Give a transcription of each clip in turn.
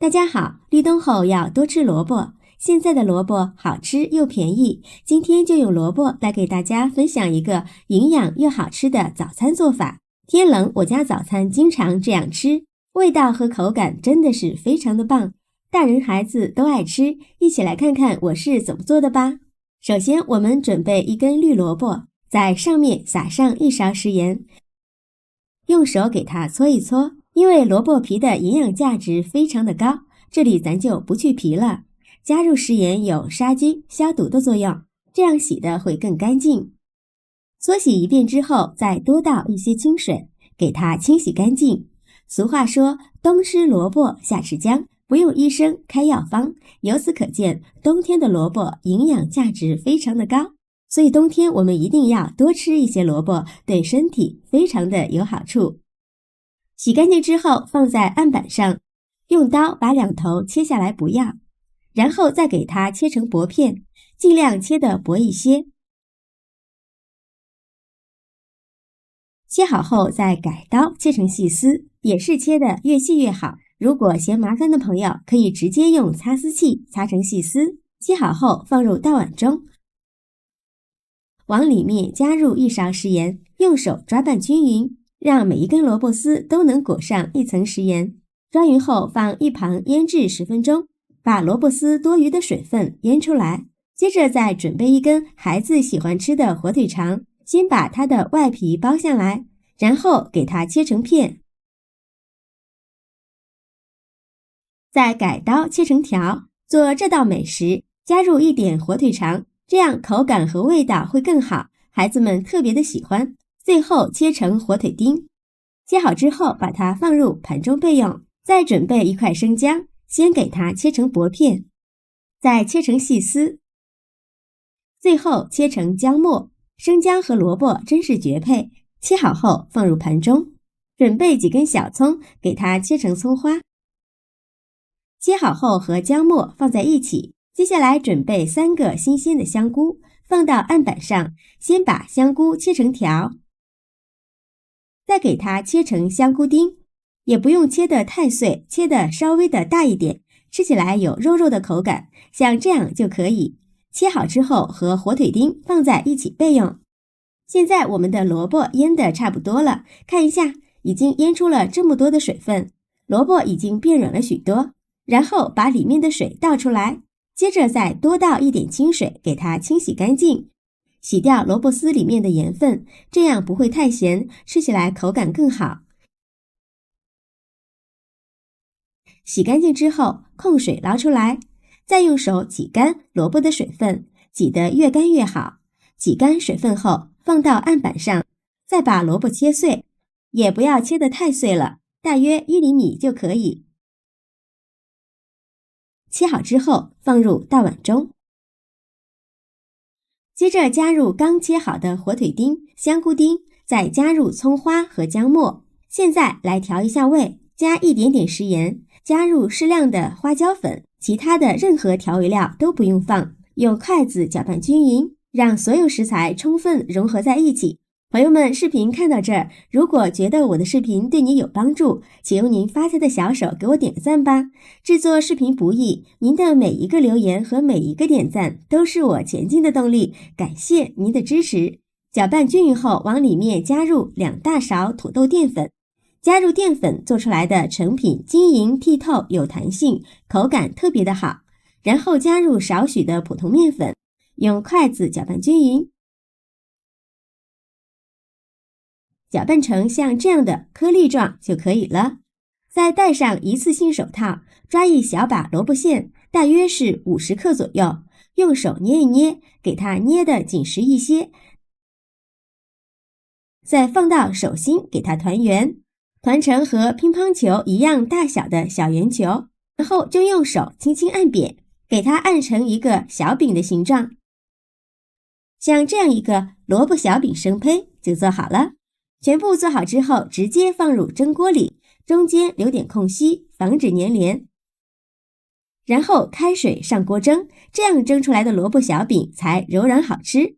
大家好，立冬后要多吃萝卜。现在的萝卜好吃又便宜，今天就用萝卜来给大家分享一个营养又好吃的早餐做法。天冷，我家早餐经常这样吃，味道和口感真的是非常的棒，大人孩子都爱吃。一起来看看我是怎么做的吧。首先，我们准备一根绿萝卜，在上面撒上1勺食盐，用手给它搓一搓。因为萝卜皮的营养价值非常的高，这里咱就不去皮了。加入食盐有杀菌、消毒的作用，这样洗的会更干净。搓洗一遍之后，再多倒一些清水，给它清洗干净。俗话说，冬吃萝卜，夏吃姜，不用医生开药方。由此可见，冬天的萝卜营养价值非常的高，所以冬天我们一定要多吃一些萝卜，对身体非常的有好处。洗干净之后放在案板上，用刀把两头切下来不要，然后再给它切成薄片，尽量切得薄一些。切好后再改刀切成细丝，也是切得越细越好。如果嫌麻烦的朋友，可以直接用擦丝器擦成细丝。切好后放入大碗中，往里面加入1勺食盐，用手抓拌均匀，让每一根萝卜丝都能裹上一层食盐。抓匀后放一旁腌制10分钟，把萝卜丝多余的水分腌出来。接着再准备一根孩子喜欢吃的火腿肠，先把它的外皮剥下来，然后给它切成片，再改刀切成条。做这道美食，加入一点火腿肠，这样口感和味道会更好，孩子们特别的喜欢。最后切成火腿丁，切好之后把它放入盘中备用。再准备一块生姜，先给它切成薄片，再切成细丝，最后切成姜末。生姜和萝卜真是绝配，切好后放入盘中。准备几根小葱，给它切成葱花，切好后和姜末放在一起。接下来准备3个新鲜的香菇，放到案板上，先把香菇切成条，再给它切成香菇丁，也不用切得太碎，切得稍微的大一点，吃起来有肉肉的口感，像这样就可以。切好之后和火腿丁放在一起备用。现在我们的萝卜腌得差不多了，看一下，已经腌出了这么多的水分，萝卜已经变软了许多。然后把里面的水倒出来，接着再多倒一点清水，给它清洗干净，洗掉萝卜丝里面的盐分，这样不会太咸，吃起来口感更好。洗干净之后，控水捞出来，再用手挤干萝卜的水分，挤得越干越好。挤干水分后，放到案板上，再把萝卜切碎，也不要切得太碎了，大约1厘米就可以。切好之后放入大碗中，接着加入刚切好的火腿丁、香菇丁，再加入葱花和姜末。现在来调一下味，加一点点食盐，加入适量的花椒粉，其他的任何调味料都不用放，用筷子搅拌均匀，让所有食材充分融合在一起。朋友们，视频看到这儿，如果觉得我的视频对你有帮助，请用您发财的小手给我点个赞吧。制作视频不易，您的每一个留言和每一个点赞都是我前进的动力，感谢您的支持。搅拌均匀后，往里面加入2大勺土豆淀粉，加入淀粉做出来的成品晶莹剔透有弹性，口感特别的好。然后加入少许的普通面粉，用筷子搅拌均匀，搅拌成像这样的颗粒状就可以了。再戴上一次性手套，抓一小把萝卜馅，大约是50克左右，用手捏一捏，给它捏得紧实一些，再放到手心给它团圆，团成和乒乓球一样大小的小圆球，然后就用手轻轻按扁，给它按成一个小饼的形状。像这样一个萝卜小饼生胚就做好了。全部做好之后，直接放入蒸锅里，中间留点空隙，防止粘连。然后开水上锅蒸，这样蒸出来的萝卜小饼才柔软好吃。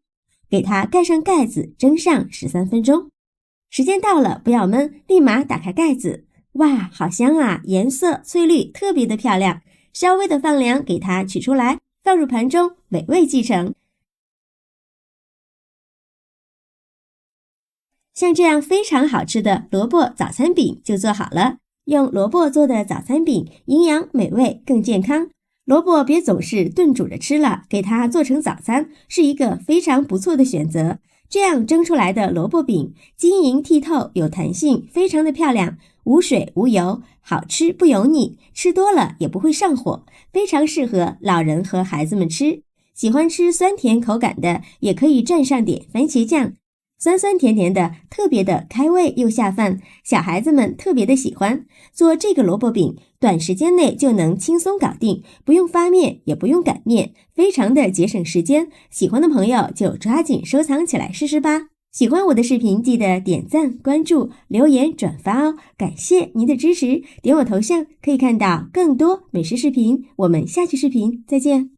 给它盖上盖子，蒸上13分钟。时间到了，不要焖，立马打开盖子，哇，好香啊，颜色翠绿，特别的漂亮。稍微的放凉，给它取出来，放入盘中，美味继承。像这样非常好吃的萝卜早餐饼就做好了。用萝卜做的早餐饼，营养美味，更健康。萝卜别总是炖煮着吃了，给它做成早餐是一个非常不错的选择。这样蒸出来的萝卜饼晶莹剔透，有弹性，非常的漂亮，无水无油，好吃不油腻，吃多了也不会上火，非常适合老人和孩子们吃。喜欢吃酸甜口感的，也可以蘸上点番茄酱。酸酸甜甜的，特别的开胃又下饭，小孩子们特别的喜欢。做这个萝卜饼，短时间内就能轻松搞定，不用发面，也不用擀面，非常的节省时间。喜欢的朋友就抓紧收藏起来试试吧。喜欢我的视频，记得点赞、关注、留言、转发哦！感谢您的支持，点我头像可以看到更多美食视频。我们下期视频再见。